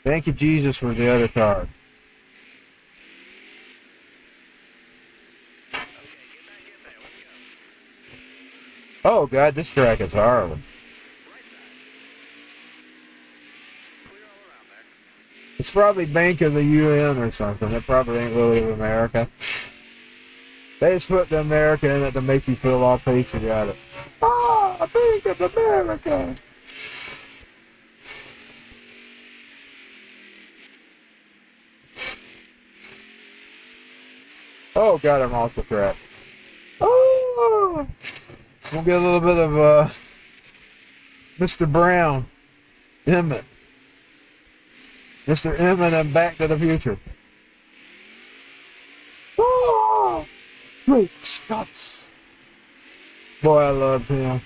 Thank you, Jesus, for the other card. Okay, get back in there. Let's go. Oh, God, this track is horrible. Right side. Clear all around there. It's probably Bank of the UN or something. It probably ain't really of America. They just put the America in it to make you feel all patriotic. Ah, Bank of America. Oh, God, I'm off the track. Oh! We'll get a little bit of Mr. Brown. Emmett. Mr. Emmett and Back to the Future. Oh! Great Scots. Boy, I loved him.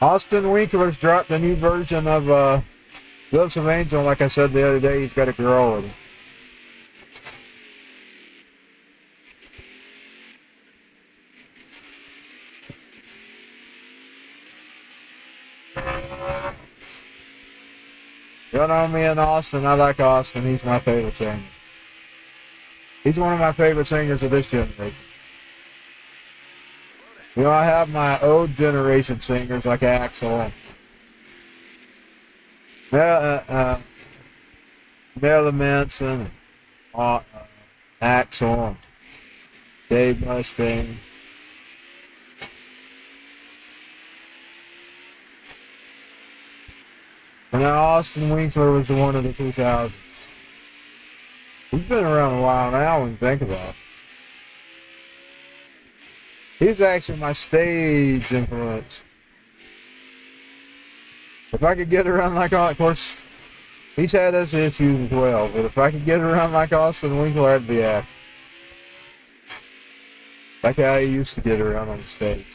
Austin Winkler's dropped a new version of Lips of Angel. Like I said the other day, he's got a girl with him. You know me and Austin. I like Austin. He's my favorite singer. He's one of my favorite singers of this generation. You know, I have my old generation singers like Axel, Marilyn Manson, Axel, Dave Mustaine. And now Austin Winkler was the one of the 2000s. He's been around a while now when you think about it. He's actually my stage influence. If I could get around like, of course, he's had his issues as well, but if I could get around like Austin Winkler, I'd be happy. Like how he used to get around on the stage.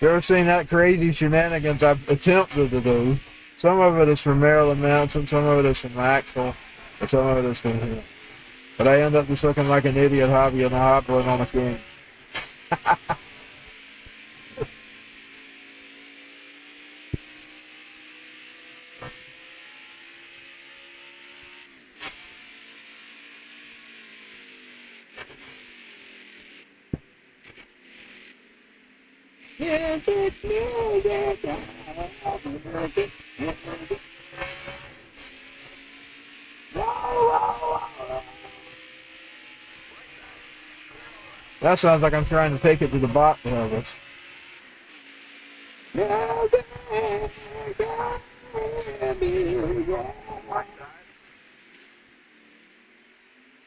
You ever seen that crazy shenanigans I've attempted to do? Some of it is from Marilyn Manson, some of it is from Axel. And some of it is from him. But I end up just looking like an idiot hobby and a hobbling on a king. Music, music, music, music. That sounds like I'm trying to take it to the bot levels. Music, music.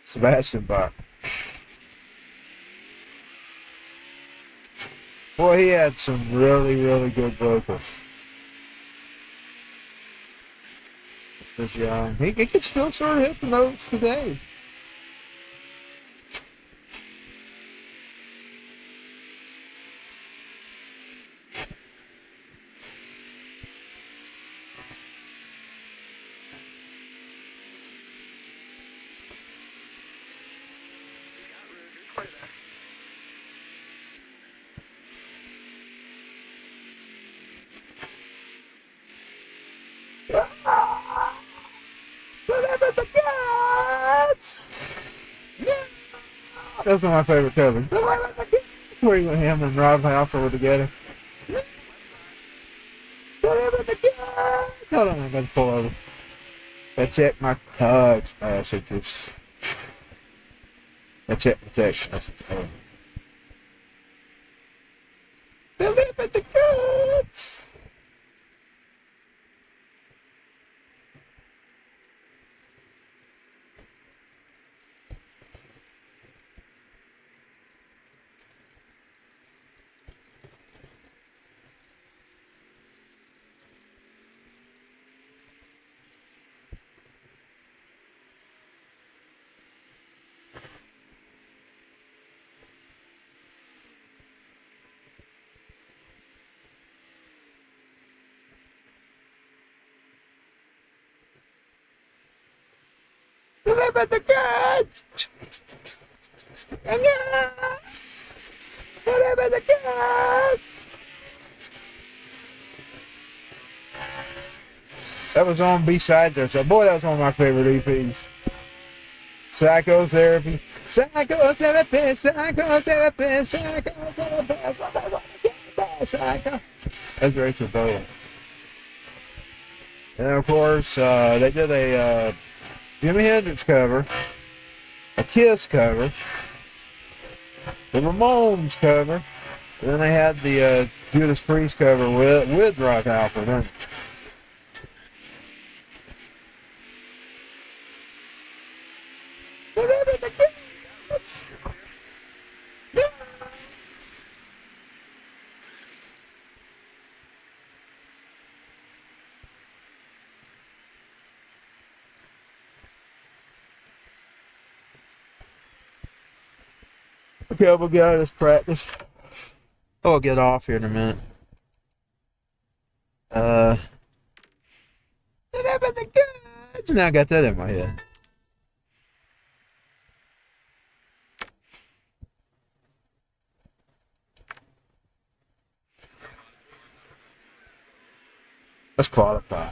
Sebastian Bach. Boy, he had some really, really good vocals. He was young. He could still sort of hit the notes today. Whatever the gods! Yeah. That's one of my favorite covers. Whatever the gods! Where him and Rob Halford were together. Whatever the gods! Hold on, I gotta pull over. I check my text messages. I check my text messages. Deliver the goods! Deliver the goods! Deliver the goods! That was on B-sides there, so boy, that was one of my favorite EPs. Psychotherapy, psychotherapy, psychotherapy, psychotherapy, psycho. That's Rachel Bowen. And of course, they did a Jimi Hendrix cover, a Kiss cover, the Ramones cover, and then they had the Judas Priest cover with Rock Halford in it. Whatever the gods! Yeah. Okay, we'll get out of this practice. Oh, I'll get off here in a minute. Whatever the gods! Now I got that in my head. Let's qualify.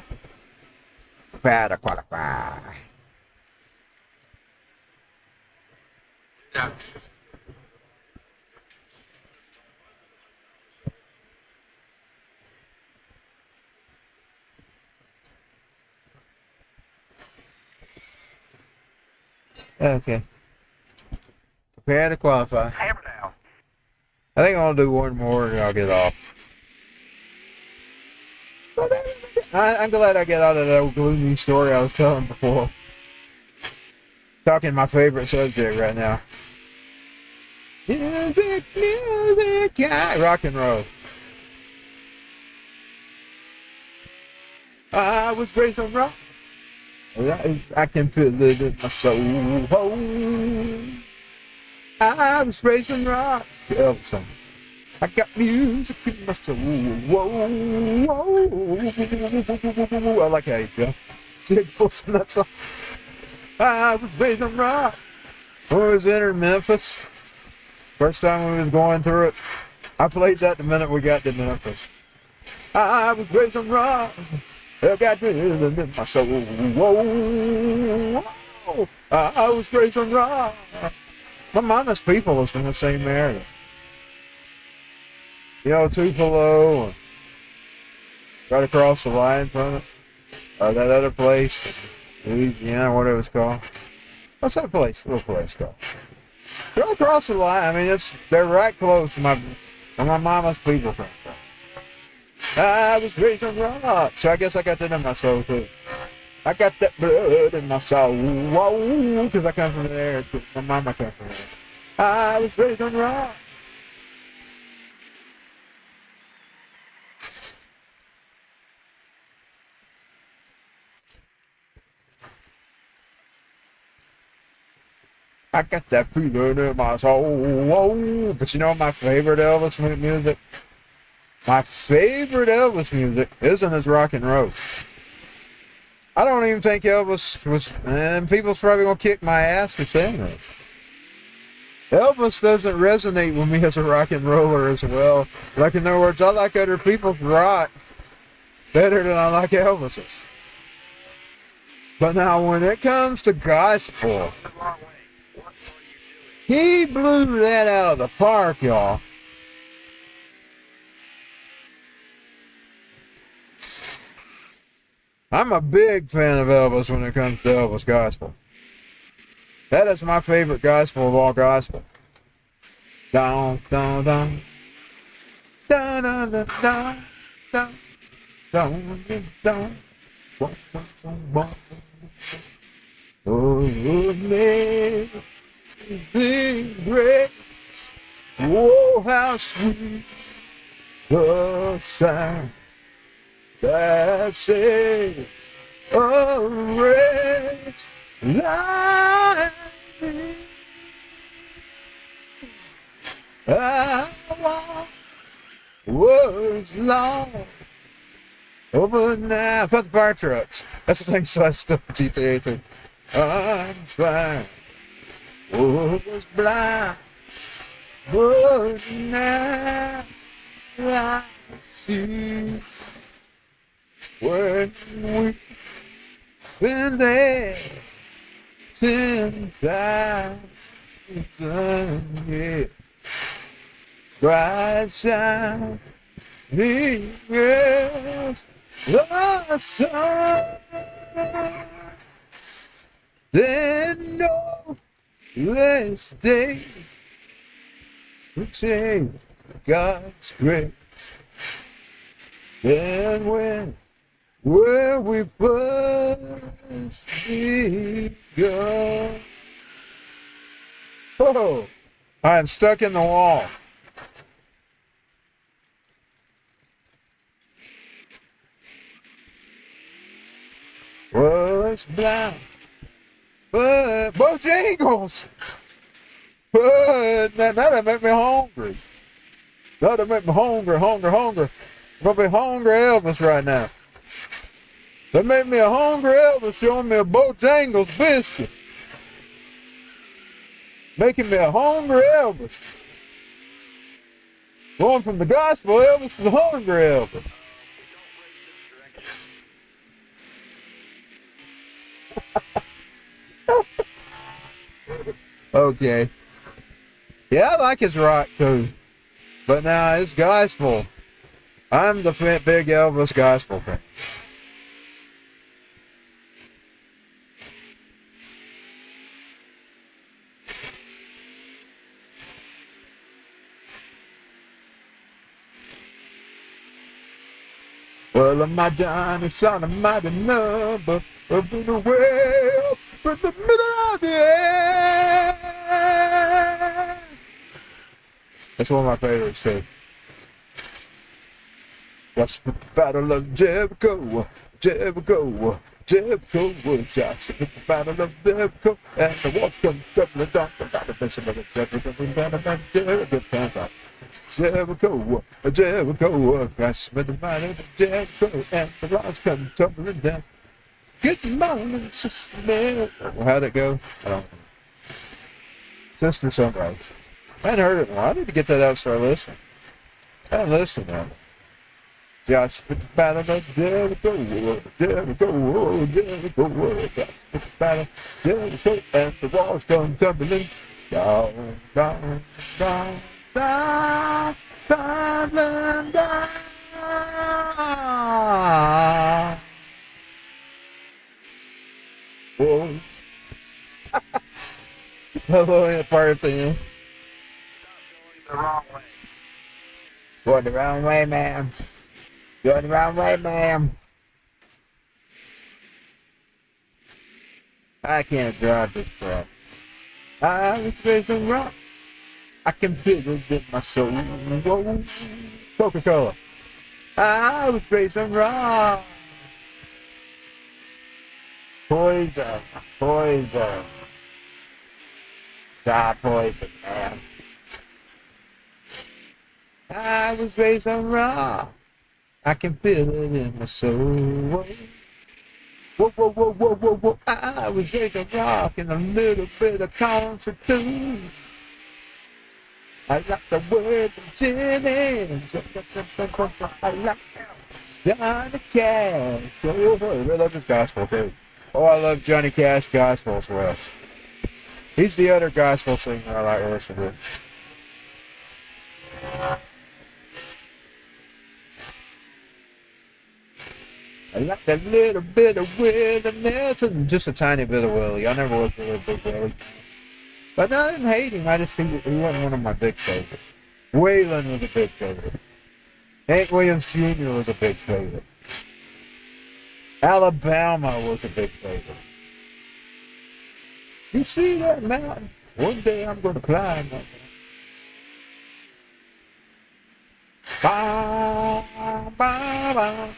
Prepare to qualify. Yeah. Okay. Prepare to qualify. Hammer down. I think I'll do one more and I'll get off. I'm glad I get out of that gloomy story I was telling before. Talking my favorite subject right now. Music, music, yeah, rock and roll. I was raised on rock. I can feel it in my soul. I was raised on rock. Elvis. I got music in my soul. Whoa, whoa. I like how you feel. Jiggles in that song. I was raised on rock. When we was in Memphis, first time we was going through it, I played that the minute we got to Memphis. I was raised on rock. I got rhythm in my soul. Whoa, whoa. I was raised on rock. My mama's people was from the same area. You know, Tupelo, and right across the line from it. That other place, Louisiana, whatever it's called. What's that place? Little place called? Right across the line. I mean, they're right close to where my mama's people come from. I was raised on rock, so I guess I got that in my soul too. I got that blood in my soul, whoa, because I come from there. My mama come from there. I was raised on rock. I got that feeling in my soul, whoa. But you know my favorite Elvis music? My favorite Elvis music isn't his rock and roll. I don't even think Elvis was, and people's probably gonna kick my ass for saying that. Elvis doesn't resonate with me as a rock and roller as well. Like, in other words, I like other people's rock better than I like Elvis's. But now when it comes to gospel, he blew that out of the park, y'all. I'm a big fan of Elvis when it comes to Elvis gospel. That is my favorite gospel of all gospel. Down, down, down. Down, down, down, down. Down, down, down. Oh, amazing grace. Oh, how sweet the sound that saved a wretch like me. I was lost over now. Fuck the fire trucks. That's the thing slash stuff GTA too. I'm fine. Was blind, but now I see. When we've been there 10,000 years, bright shine, yes, the sun. Then no less day to take God's grace. Then when where we first begun. Oh, I am stuck in the wall. Was blind, but Bojangles. But that'll make me hungry. That'll make me hungry. I'm gonna be hungry Elvis right now. They made me a hungry Elvis showing me a Bojangles biscuit. Making me a hungry Elvis. Going from the gospel Elvis to the hungry Elvis. Okay. Yeah, I like his rock too. But now his gospel. I'm the big Elvis gospel fan. Well, my Johnny son of mighty number up in the way up in the middle of the air. That's one of my favorites too. That's the Battle of Jericho, Jericho, Jericho was just the Battle of Jericho, and the walls come tumbling down. The battle of Jericho, Jericho, Jericho, Jericho, gosh, but the battle of Jericho, and the walls come tumbling down. Good morning, Sister Mary. How'd it go? I don't know. Sister Sunrise. I hadn't heard it in a while. I need to get that out and start listening. I haven't listened to it. Josh put the battle of Jericho, Jericho, Jericho, Josh put the battle of Jericho, and the walls come tumbling down, down, down, down, tumbling down. Whoa. Hello, Empire thing. Stop going the wrong way. Going the wrong way, ma'am. Going the wrong way, ma'am. I can't drive this crap. I was facing rock. I can feel it in my soul. Whoa. Coca-Cola. I was facing rock. Poison. Poison. Die poison, man. I was raised on rock. I can feel it in my soul. Whoa, whoa, whoa, whoa, whoa, whoa. I was raised on rock and a little bit of country too. I like the word of Jennings. I like Johnny Cash. Oh, I love his gospel too. Oh, I love Johnny Cash gospel as well. He's the other gospel singer I like to listen to. I like that little bit of wilderness and just a tiny bit of Willie. I never was really a big Willie. But I didn't hate him. I just think he wasn't one of my big favorites. Waylon was a big favorite. Hank Williams Jr. was a big favorite. Alabama was a big favorite. You see that mountain? One day I'm going to climb that mountain. Ba, ba, ba.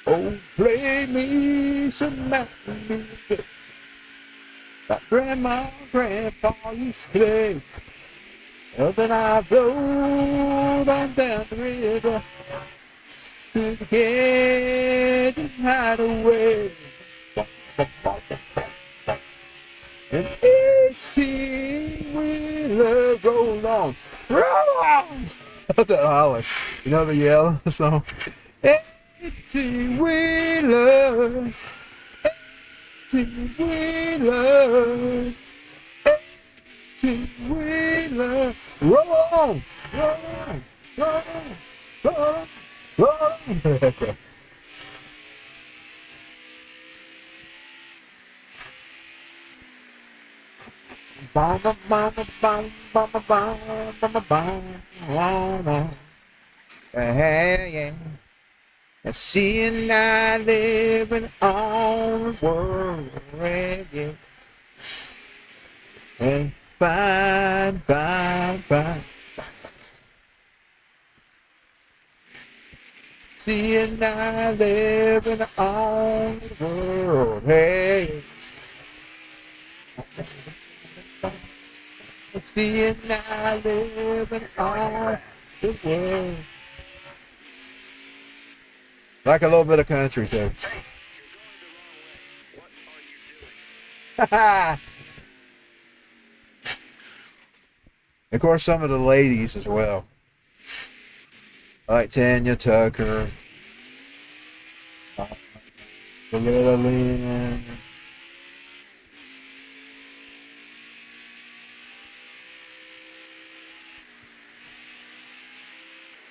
Oh, play me some mountain music like Grandma and Grandpa used to play. Well, then I rode on down the river to the Canyon Hideaway. And 18-wheeler roll on, roll on. That holler, you know the yell song. 18-wheeler, 18-wheeler, 18-wheeler, roll on, roll on, roll on, roll on, roll on. Bam, bam, bam, bam, bam, bam, bam, bam, bam. Yeah. And seeing I living on the world, yeah. And fine. Seeing I living on the world, hey. Seeing I living on the world. Like a little bit of country too. Hey, you're going the wrong way. What are you doing? Of course, some of the ladies as well. Like Tanya Tucker. Loretta Lynn.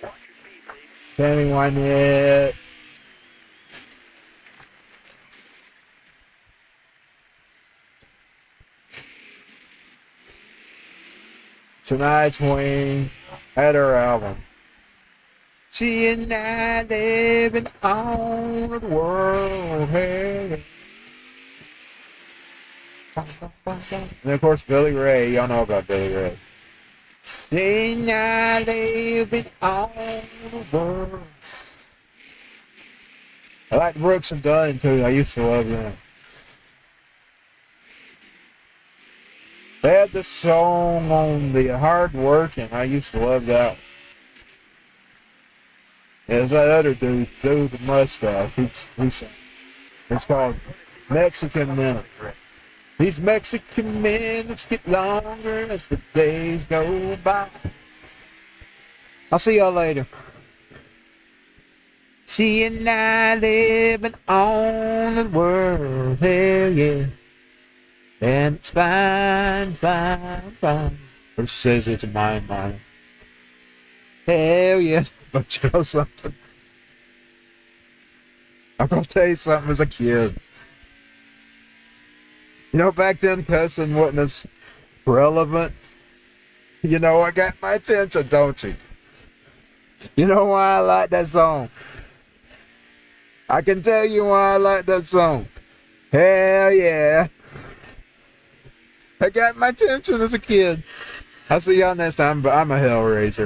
Watch your feet, please. Tammy Wynette. Shania Twain had her album. She and I living on the world, hey. And of course, Billy Ray. Y'all know about Billy Ray. She and I living on the world. I like Brooks and Dunn too. I used to love them. They had this song on the Hard Working. I used to love that one. There's that other dude, the mustache, he sang. It's called Mexican Minute. These Mexican minutes get longer as the days go by. I'll see y'all later. See you now living on the world, hell yeah. And it's fine, fine, fine. It says it's mine. Hell yeah. But you know something? I'm gonna tell you something as a kid. You know, back then cussing wasn't as relevant. You know, I got my attention, don't you? You know why I like that song? I can tell you why I like that song. Hell yeah. I got my attention as a kid. I'll see y'all next time, but I'm a Hellraiser.